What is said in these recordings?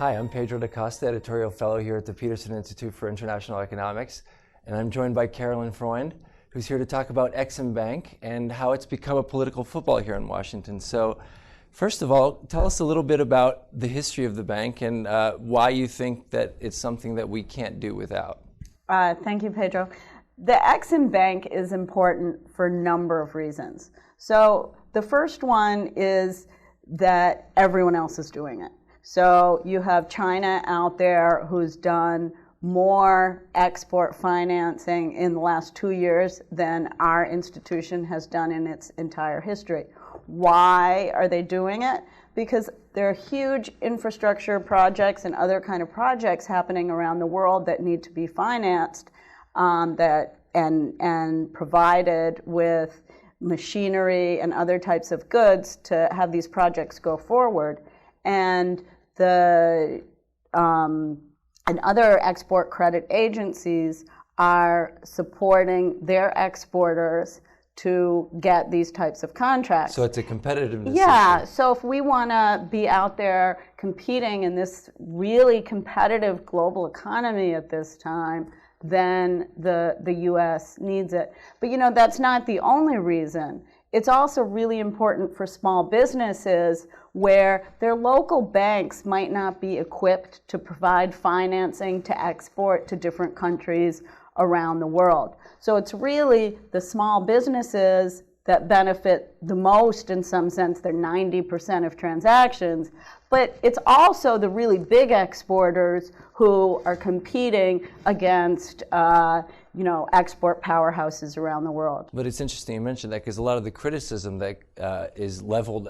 Hi, I'm Pedro da Costa, editorial fellow here at the Peterson Institute for International Economics, and I'm joined by Freund, who's here to talk about ExIm Bank and how it's become a political football here in Washington. So, first of all, tell us a little bit about the history of the bank and why you think that it's something that we can't do without. Thank you, Pedro. The ExIm Bank is important for a number of reasons. So the first one is that everyone else is doing it. So you have China out there who's done more export financing in the last 2 years than our institution has done in its entire history. Why are they doing it? Because there are huge infrastructure projects and other kind of projects happening around the world that need to be financed and provided with machinery and other types of goods to have these projects go forward. And other export credit agencies are supporting their exporters to get these types of contracts. So it's a competitiveness Yeah, issue. so if we want to be out there competing in this really competitive global economy at this time, then the U.S. needs it. But you know, that's not the only reason. It's also really important for small businesses where their local banks might not be equipped to provide financing to export to different countries around the world. So it's really the small businesses that benefit the most in some sense. They're 90% of transactions. But it's also the really big exporters who are competing against export powerhouses around the world. But it's interesting you mentioned that because a lot of the criticism that is leveled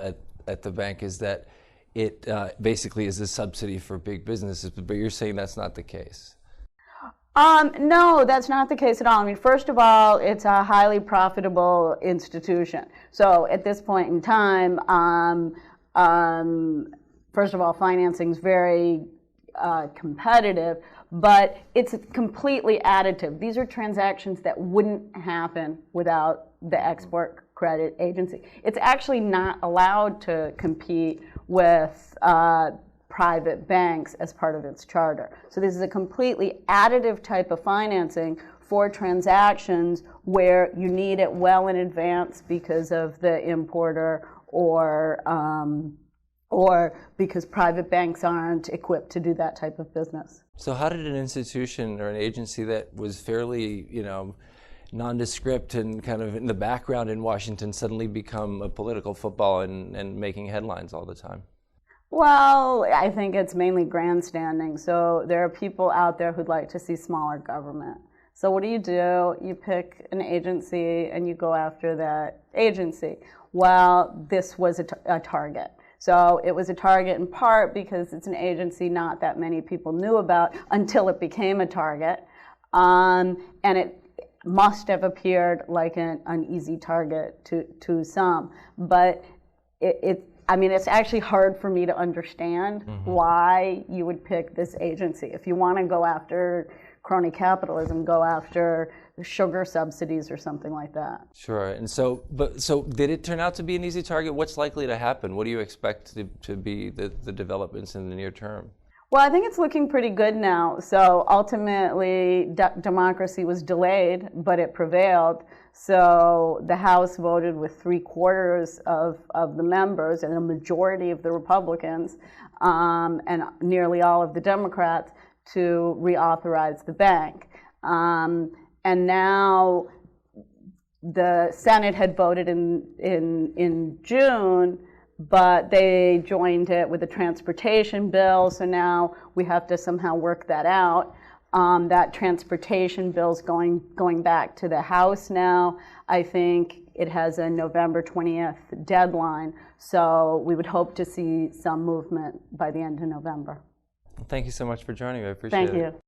at the bank is that it basically is a subsidy for big businesses, but you're saying that's not the case. No, that's not the case at all. I mean, first of all, it's a highly profitable institution. So at this point in time, first of all, financing is very competitive, but it's completely additive. These are transactions that wouldn't happen without the export credit agency. It's actually not allowed to compete with private banks as part of its charter. So this is a completely additive type of financing for transactions where you need it well in advance because of the importer or because private banks aren't equipped to do that type of business. So how did an institution or an agency that was fairly, nondescript and kind of in the background in Washington suddenly become a political football and making headlines all the time? Well, I think it's mainly grandstanding. So there are people out there who'd like to see smaller government. So what do? You pick an agency and you go after that agency. Well, this was a target. So it was a target in part because it's an agency not that many people knew about until it became a target. And it must have appeared like an easy target to some. But it's actually hard for me to understand why you would pick this agency. If you want to go after crony capitalism, go after sugar subsidies or something like that. Sure. And so did it turn out to be an easy target? What's likely to happen? What do you expect to be the developments in the near term? Well, I think it's looking pretty good now. So ultimately, democracy was delayed, but it prevailed. So the House voted with 3/4 of the members and a majority of the Republicans and nearly all of the Democrats to reauthorize the bank. And now the Senate had voted in June, but they joined it with a transportation bill, so now we have to somehow work that out. That transportation bill's going back to the House now. I think it has a November 20th deadline, so we would hope to see some movement by the end of November. Thank you so much for joining me. I appreciate it. Thank you.